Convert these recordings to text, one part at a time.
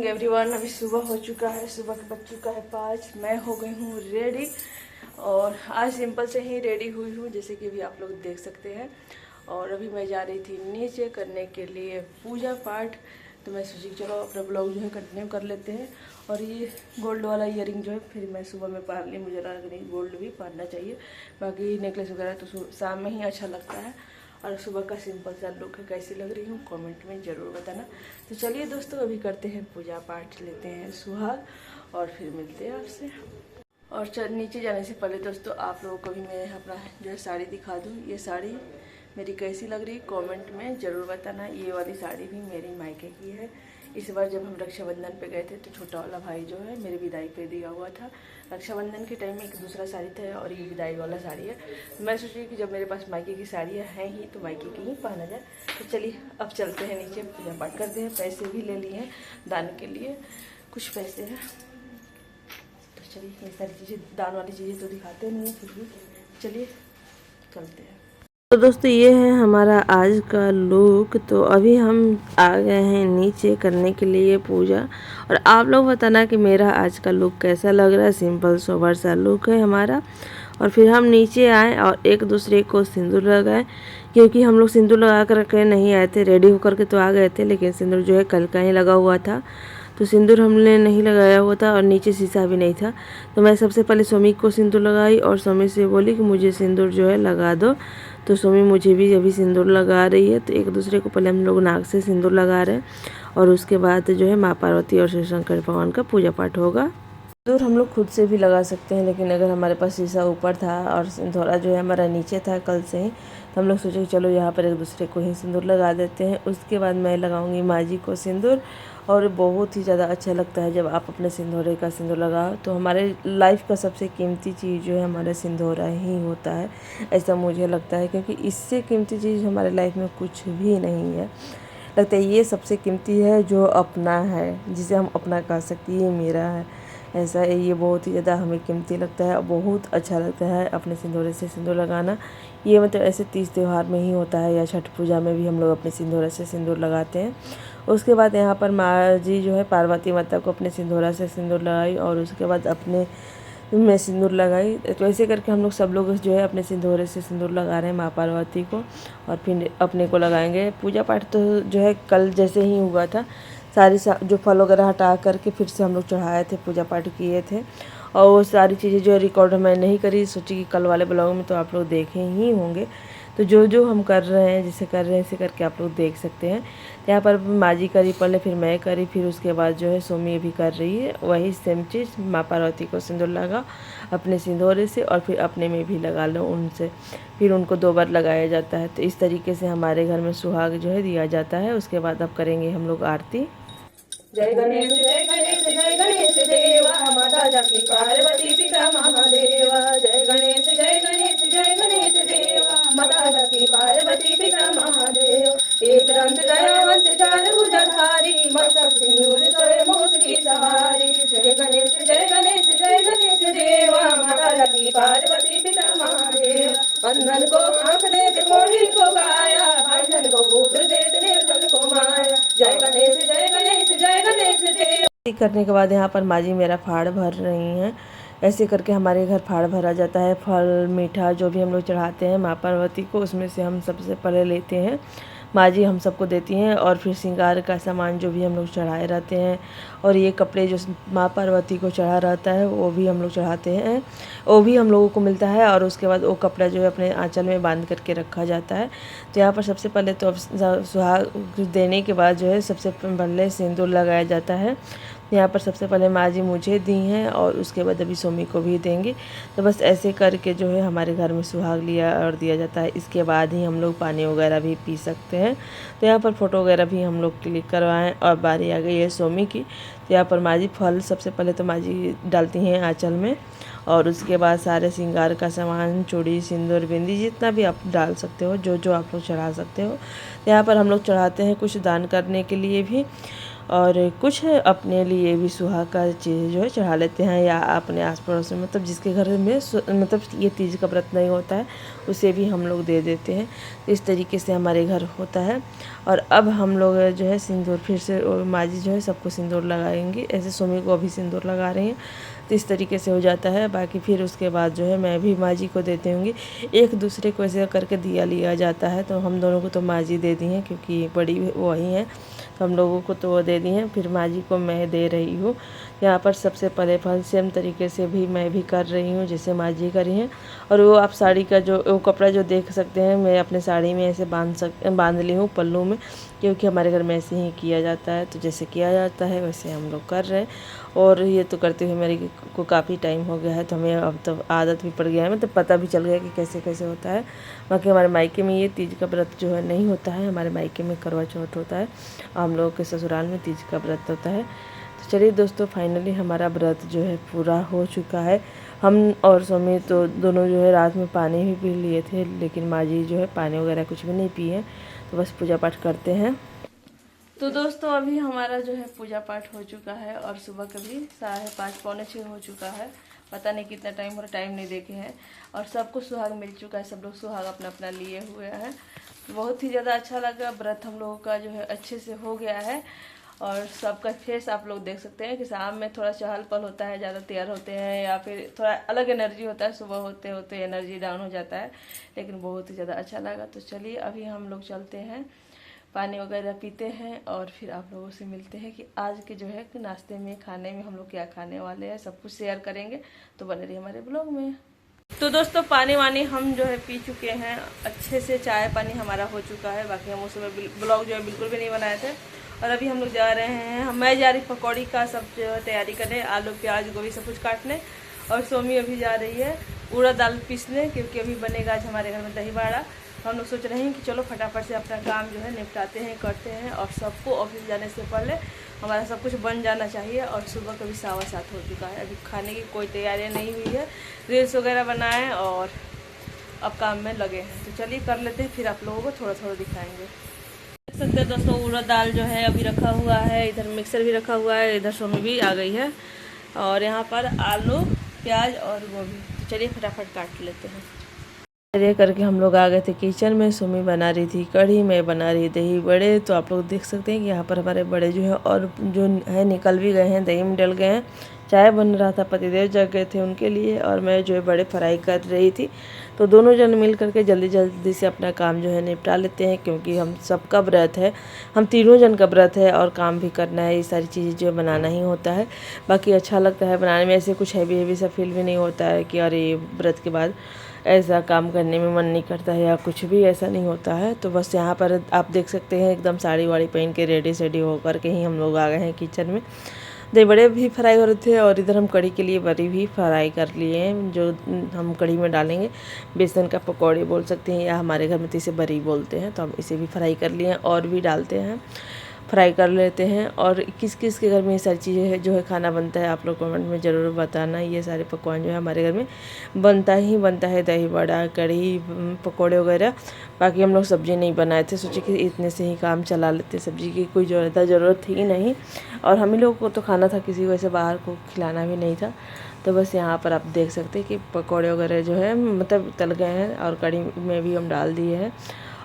Morning everyone. अभी सुबह हो चुका है, सुबह के बज चुका है 5। मैं हो गई हूँ रेडी और आज सिंपल से ही रेडी हुई हूँ, जैसे कि अभी आप लोग देख सकते हैं। और अभी मैं जा रही थी नीचे करने के लिए पूजा पाठ, तो मैं सोची चलो अपना ब्लॉग जो है कंटिन्यू कर लेते हैं। और ये गोल्ड वाला ईयरिंग जो है फिर मैं सुबह में पहन ली, मुझे लगा नहीं गोल्ड भी पहनना चाहिए, बाकी नेकलेस वगैरह तो शाम में ही अच्छा लगता है। और सुबह का सिंपल सा लुक है, कैसी लग रही हूँ कमेंट में ज़रूर बताना। तो चलिए दोस्तों अभी करते हैं पूजा पाठ, लेते हैं सुहाग और फिर मिलते हैं आपसे। और नीचे जाने से पहले दोस्तों आप लोगों को भी मैं अपना जो है साड़ी दिखा दूँ। ये साड़ी मेरी कैसी लग रही कमेंट में ज़रूर बताना। ये वाली साड़ी भी मेरी मायके की है। इस बार जब हम रक्षाबंधन पे गए थे तो छोटा वाला भाई जो है मेरे विदाई पे दिया हुआ था। रक्षाबंधन के टाइम में एक दूसरा साड़ी था और ये विदाई वाला साड़ी है। मैं सोची कि जब मेरे पास मायके की साड़ियाँ हैं ही तो मायके की ही पहना जाए। तो चलिए अब चलते हैं नीचे, पूजा पाठ करते हैं। पैसे भी ले लिए हैं दान के लिए, कुछ पैसे हैं। तो चलिए ये सारी चीज़ें, दान वाली चीज़ें तो दिखाते नहीं हैं, फिर भी चलिए चलते हैं। तो दोस्तों ये है हमारा आज का लुक। तो अभी हम आ गए हैं नीचे करने के लिए पूजा, और आप लोग बताना कि मेरा आज का लुक कैसा लग रहा है। सिंपल सोबर सा लुक है हमारा। और फिर हम नीचे आए और एक दूसरे को सिंदूर लगाए, क्योंकि हम लोग सिंदूर लगा कर के नहीं आए थे, रेडी होकर के तो आ गए थे, लेकिन सिंदूर जो है कल का ही लगा हुआ था, तो सिंदूर हमने नहीं लगाया हुआ था और नीचे शीशा भी नहीं था। तो मैं सबसे पहले सोमी को सिंदूर लगाई और सोमी से बोली कि मुझे सिंदूर जो है लगा दो। तो सोमी मुझे भी अभी सिंदूर लगा रही है। तो एक दूसरे को पहले हम लोग नाक से सिंदूर लगा रहे हैं और उसके बाद जो है माँ पार्वती और शिव शंकर भगवान का पूजा पाठ होगा। सिंदूर हम लोग खुद से भी लगा सकते हैं, लेकिन अगर हमारे पास शीशा ऊपर था और थोड़ा जो है हमारा नीचे था कल से ही, तो हम लोग सोचे कि चलो यहाँ पर एक दूसरे को ही सिंदूर लगा देते हैं। उसके बाद मैं लगाऊंगी माँ जी को सिंदूर। और बहुत ही ज़्यादा अच्छा लगता है जब आप अपने सिंदूरे का सिंदूर लगाओ। तो हमारे लाइफ का सबसे कीमती चीज़ जो है हमारा सिंदूरा ही होता है, ऐसा मुझे लगता है, क्योंकि इससे कीमती चीज़ हमारे लाइफ में कुछ भी नहीं है। लगता है ये सबसे कीमती है जो अपना है, जिसे हम अपना कह सकते हैं, ये मेरा है, ऐसा है। ये बहुत ही ज़्यादा हमें कीमती लगता है और बहुत अच्छा लगता है अपने सिंदूरे से सिंदूर लगाना। ये मतलब ऐसे तीज त्यौहार में ही होता है, या छठ पूजा में भी हम लोग अपने सिंदूरे से सिंदूर लगाते हैं। उसके बाद यहाँ पर माँ जी जो है पार्वती माता को अपने सिंदूरा से सिंदूर लगाई और उसके बाद अपने में सिंदूर लगाई। तो ऐसे करके हम लोग सब लोग जो है अपने सिंदूरे से सिंदूर लगा रहे हैं माँ पार्वती को, और फिर अपने को लगाएंगे। पूजा पाठ तो जो है कल जैसे ही हुआ था, सारी जो फल वगैरह हटा करके फिर से हम लोग चढ़ाए थे, पूजा पाठ किए थे। और वो सारी चीज़ें जो रिकॉर्ड मैं नहीं करी, सोची कि कल वाले ब्लॉग में तो आप लोग देखे ही होंगे। तो जो जो हम कर रहे हैं, जिसे कर रहे हैं, इसे करके आप लोग देख सकते हैं। यहाँ पर माँ जी करी पहले, फिर मैं करी, फिर उसके बाद जो है सोमी भी कर रही है वही सेम चीज़। माँ पार्वती को सिंदूर लगा अपने सिंदूरे से और फिर अपने में भी लगा लो उनसे, फिर उनको 2 बार लगाया जाता है। तो इस तरीके से हमारे घर में सुहाग जो है दिया जाता है। उसके बाद अब करेंगे हम लोग आरती। जय गणेश जय गणेश जय गणेश देवा, माता जाकी पार्वती पिता महादेवा। जय गणेश जय गणेश जय गणेश देवा, माता जाकी पार्वती पिता महादेव। एक दंत दयावंत चार भुजधारी, मस्तक सिंदूर सोए मूस की सवारी। जय गणेश जय गणेश जय गणेश देवा, माता जाकी पार्वती पिता महादेव। अंधन को आंख देते, कोढ़ी को काया, भांडन को पुत्र देते, निर्धन को माया। जय गणेश जय गणेश जय गणेश देव। करने के बाद यहाँ पर माँ जी मेरा फाड़ भर रही हैं। ऐसे करके हमारे घर फाड़ भरा जाता है। फल मीठा जो भी हम लोग चढ़ाते हैं माँ पार्वती को, उसमें से हम सबसे पहले लेते हैं, माँ जी हम सबको देती हैं। और फिर श्रृंगार का सामान जो भी हम लोग चढ़ाए रहते हैं, और ये कपड़े जो माँ पार्वती को चढ़ा रहता है वो भी हम लोग चढ़ाते हैं, वो भी हम लोगों को मिलता है। और उसके बाद वो कपड़ा जो है अपने आंचल में बांध करके रखा जाता है। तो यहाँ पर सबसे पहले तो सुहाग देने के बाद जो है सबसे पहले सिंदूर लगाया जाता है। यहाँ पर सबसे पहले माँ जी मुझे दी हैं और उसके बाद अभी सोमी को भी देंगे। तो बस ऐसे करके जो है हमारे घर में सुहाग लिया और दिया जाता है। इसके बाद ही हम लोग पानी वगैरह भी पी सकते हैं। तो यहाँ पर फ़ोटो वगैरह भी हम लोग क्लिक करवाएं। और बारी आ गई है सोमी की। तो यहाँ पर माँ जी फल सबसे पहले तो माँ जी डालती हैं आँचल में, और उसके बाद सारे श्रृंगार का सामान, चूड़ी, सिंदूर, बिंदी, जितना भी आप डाल सकते हो, जो जो आप लोग चढ़ा सकते हो। यहाँ पर हम लोग चढ़ाते हैं कुछ दान करने के लिए भी। और कुछ अपने लिए भी सुहाग का चीज़ जो है चढ़ा लेते हैं, या अपने आस पड़ोस में मतलब जिसके घर में मतलब ये तीज का व्रत नहीं होता है उसे भी हम लोग दे देते हैं। इस तरीके से हमारे घर होता है। और अब हम लोग जो है सिंदूर फिर से माँ जी जो है सबको सिंदूर लगाएंगी, ऐसे सुमी को अभी सिंदूर लगा रही हैं। तो इस तरीके से हो जाता है। बाकी फिर उसके बाद जो है मैं भी माँ जी को देती हूँगी। एक दूसरे को ऐसे करके दिया लिया जाता है। तो हम दोनों को तो माँ जी दे दी हैं क्योंकि बड़ी वही हैं, तो हम लोगों को तो वो दे दी हैं, फिर माँ जी को मैं दे रही हूँ। यहाँ पर सबसे पहले फल सेम तरीके से भी मैं भी कर रही हूँ जैसे माँ जी करी हैं। और वो आप साड़ी का जो वो कपड़ा जो देख सकते हैं, मैं अपने साड़ी में ऐसे बांध ली हूँ पल्लू में, क्योंकि हमारे घर में ऐसे ही किया जाता है। तो जैसे किया जाता है वैसे हम लोग कर रहे हैं। और ये तो करते हुए मेरे को काफ़ी टाइम हो गया है, तो हमें अब तो आदत भी पड़ गया है, मतलब पता भी चल गया कि कैसे कैसे होता है। बाकी हमारे मायके में ये तीज का व्रत जो है नहीं होता है, हमारे मायके में करवा चौथ होता है, हम लोगों के ससुराल में तीज का व्रत होता है। तो चलिए दोस्तों, फाइनली हमारा व्रत जो है पूरा हो चुका है। हम और सोमी तो दोनों जो है रात में पानी भी पी लिए थे, लेकिन माँ जी जो है पानी वगैरह कुछ भी नहीं पिए, तो बस पूजा पाठ करते हैं। तो दोस्तों अभी हमारा जो है पूजा पाठ हो चुका है और सुबह कभी 5:30 पौने 6 हो चुका है। पता नहीं कितना टाइम हो रहा, टाइम नहीं देखे हैं। और सबको सुहाग मिल चुका है, सब लोग सुहाग अपना अपना लिए हुए हैं। बहुत ही ज़्यादा अच्छा लगा। व्रत हम लोगों का जो है अच्छे से हो गया है। और सबका फेस आप लोग देख सकते हैं कि शाम में थोड़ा चहल पहल होता है, ज़्यादा तैयार होते हैं या फिर थोड़ा अलग एनर्जी होता है, सुबह होते होते एनर्जी डाउन हो जाता है, लेकिन बहुत ही ज़्यादा अच्छा लगा। तो चलिए अभी हम लोग चलते हैं, पानी वगैरह पीते हैं और फिर आप लोगों से मिलते हैं कि आज के जो है नाश्ते में खाने में हम लोग क्या खाने वाले हैं, सब कुछ शेयर करेंगे। तो बने रहिए हमारे ब्लॉग में। तो दोस्तों पानी वानी हम जो है पी चुके हैं अच्छे से, चाय पानी हमारा हो चुका है। बाकी हम उस समय ब्लॉग जो है बिल्कुल भी नहीं बनाए थे। और अभी हम लोग जा रहे हैं, मैं जा रही पकौड़ी का सब जो है तैयारी करने, आलू प्याज गोभी सब कुछ काटने। और सोमी अभी जा रही है उड़द दाल पीसने, क्योंकि अभी बनेगा आज हमारे घर में दही बाड़ा। हम लोग सोच रहे हैं कि चलो फटाफट से अपना काम जो है निपटाते हैं, करते हैं। और सबको ऑफिस जाने से पहले हमारा सब कुछ बन जाना चाहिए। और सुबह कभी 7:15 हो चुका है, अभी खाने की कोई तैयारी नहीं हुई है। रील्स वगैरह बनाए और अब काम में लगे हैं। तो चलिए कर लेते हैं, फिर आप लोगों को थोड़ा थोड़ा दिखाएंगे। देख सकते हैं दोस्तों उड़द दाल जो है अभी रखा हुआ है, इधर मिक्सर भी रखा हुआ है, इधर सोमी भी आ गई है। और यहाँ पर आलू प्याज और गोभी। तो चलिए फटाफट काट लेते हैं। ये करके हम लोग आ गए थे किचन में। सुमी बना रही थी कढ़ी, मैं बना रही दही बड़े। तो आप लोग देख सकते हैं कि यहाँ पर हमारे बड़े जो है और जो है निकल भी गए हैं, दही में डल गए हैं। चाय बन रहा था, पतिदेव जग गए थे उनके लिए, और मैं जो है बड़े फ्राई कर रही थी। तो दोनों जन मिल करके जल्दी जल्दी से अपना काम जो है निपटा लेते हैं, क्योंकि हम सबका व्रत है, हम तीनों जन का व्रत है और काम भी करना है, ये सारी चीज़ें जो बनाना ही होता है। बाकी अच्छा लगता है बनाने में, ऐसे कुछ हैवी हैवी सा फील भी नहीं होता है कि अरे व्रत के बाद ऐसा काम करने में मन नहीं करता है या कुछ भी ऐसा नहीं होता है। तो बस यहाँ पर आप देख सकते हैं एकदम साड़ी वाड़ी पहन के रेडी सेडी होकर के ही हम लोग आ गए हैं किचन में। दही बड़े भी फ्राई हो रहे थे और इधर हम कढ़ी के लिए बड़ी भी फ्राई कर लिए हैं, जो हम कढ़ी में डालेंगे। बेसन का पकौड़े बोल सकते हैं, या हमारे घर में तो इसे बरी बोलते हैं। तो हम इसे भी फ्राई कर लिए हैं और भी डालते हैं, फ्राई कर लेते हैं। और किस किस के घर में ये सारी चीज़ें जो है खाना बनता है, आप लोग कमेंट में ज़रूर बताना। ये सारे पकवान जो है हमारे घर में बनता ही बनता है, दही बड़ा कढ़ी पकौड़े वगैरह। बाकी हम लोग सब्ज़ी नहीं बनाए थे, सोचे कि इतने से ही काम चला लेते, सब्ज़ी की कोई ज़रूरत थी नहीं। और हम ही लोगों को तो खाना था, किसी को ऐसे बाहर को खिलाना भी नहीं था। तो बस यहाँ पर आप देख सकते हैं कि पकौड़े वगैरह जो है मतलब तल गए हैं और कढ़ी में भी हम डाल दिए हैं।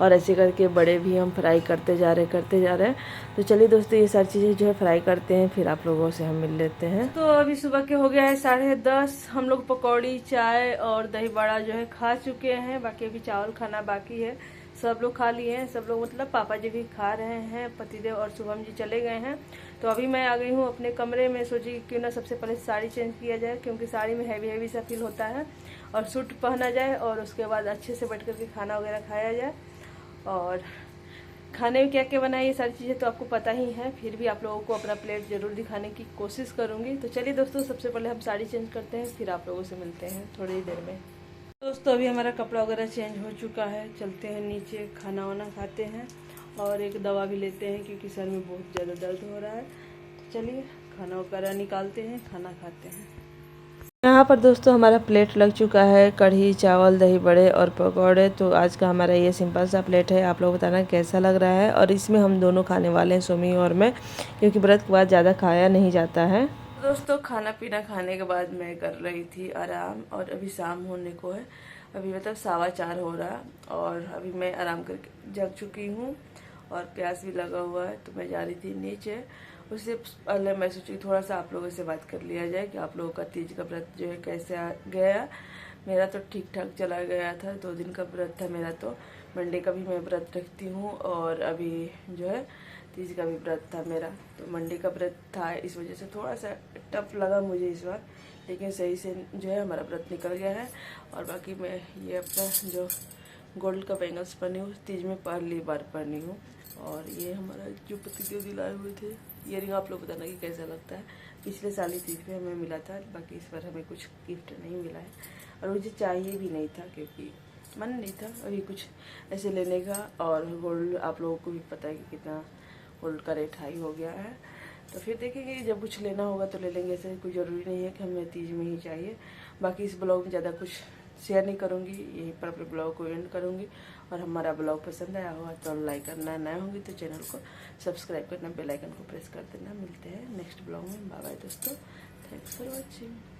और ऐसे करके बड़े भी हम फ्राई करते जा रहे हैं। तो चलिए दोस्तों ये सारी चीज़ें जो है फ्राई करते हैं, फिर आप लोगों से हम मिल लेते हैं। तो अभी सुबह के हो गया है 10:30। हम लोग पकौड़ी चाय और दही बड़ा जो है खा चुके हैं, बाकी अभी चावल खाना बाकी है। सब लोग खा लिए हैं, सब लोग मतलब पापा जी भी खा रहे हैं, पतिदेव और शुभम जी चले गए हैं। तो अभी मैं आ गई हूँ अपने कमरे में, सोची कि क्यों ना सबसे पहले साड़ी चेंज किया जाए, क्योंकि साड़ी में हैवी हैवी सा फील होता है। और सूट पहना जाए और उसके बाद अच्छे से बैठ करके खाना वगैरह खाया जाए। और खाने में क्या क्या बनाए ये सारी चीज़ें तो आपको पता ही है, फिर भी आप लोगों को अपना प्लेट ज़रूर दिखाने की कोशिश करूँगी। तो चलिए दोस्तों सबसे पहले हम साड़ी चेंज करते हैं, फिर आप लोगों से मिलते हैं थोड़ी देर में। दोस्तों अभी हमारा कपड़ा वगैरह चेंज हो चुका है, चलते हैं नीचे, खाना वाना खाते हैं और एक दवा भी लेते हैं, क्योंकि सर में बहुत ज़्यादा दर्द हो रहा है। तो चलिए खाना वगैरह निकालते हैं, खाना खाते हैं। यहाँ पर दोस्तों हमारा प्लेट लग चुका है, कढ़ी चावल दही बड़े और पकौड़े। तो आज का हमारा ये सिंपल सा प्लेट है। आप लोग बताना कैसा लग रहा है। और इसमें हम दोनों खाने वाले हैं, सुमी और मैं, क्योंकि व्रत के बाद ज़्यादा खाया नहीं जाता है। दोस्तों खाना पीना खाने के बाद मैं कर रही थी आराम, और अभी शाम होने को है। अभी मतलब 4:15 हो रहा, और अभी मैं आराम करके जग चुकी हूँ और प्यास भी लगा हुआ है। तो मैं जा रही थी नीचे। उससे पहले मैं सोची थोड़ा सा आप लोगों से बात कर लिया जाए कि आप लोगों का तीज का व्रत जो है कैसे गया। मेरा तो ठीक ठाक चला गया था। 2 दिन का व्रत था मेरा। तो मंडे का भी मैं व्रत रखती हूँ, और अभी जो है तीज का भी व्रत था मेरा। तो मंडे का व्रत था, इस वजह से थोड़ा सा टफ लगा मुझे इस बार, लेकिन सही से जो है हमारा व्रत निकल गया है। और बाकी मैं ये अपना जो गोल्ड का बैंगल्स पहनी हूँ, तीज में पहली बार पहनी हूँ। और ये हमारा जो पतिदेव दिलाए हुए थे इयरिंग, आप लोग बताना कि कैसा लगता है। पिछले साल ही तीज पे हमें मिला था, बाकी इस बार हमें कुछ गिफ्ट नहीं मिला है, और मुझे चाहिए भी नहीं था क्योंकि मन नहीं था अभी कुछ ऐसे लेने का। और गोल्ड आप लोगों को भी पता है कि कितना गोल्ड का रेट हाई हो गया है। तो फिर देखेंगे, जब कुछ लेना होगा तो ले लेंगे। ऐसे कोई ज़रूरी नहीं है कि हमें तीज में ही चाहिए। बाकी इस ब्लॉग में ज़्यादा कुछ शेयर नहीं करूँगी, यहीं पर अपने ब्लॉग को एंड करूँगी। और हमारा ब्लॉग पसंद आया होगा तो लाइक करना, नए होंगे तो चैनल को सब्सक्राइब करना, बेल आइकन को प्रेस कर देना। मिलते हैं नेक्स्ट ब्लॉग में। बाय बाय दोस्तों, थैंक्स फॉर वॉचिंग।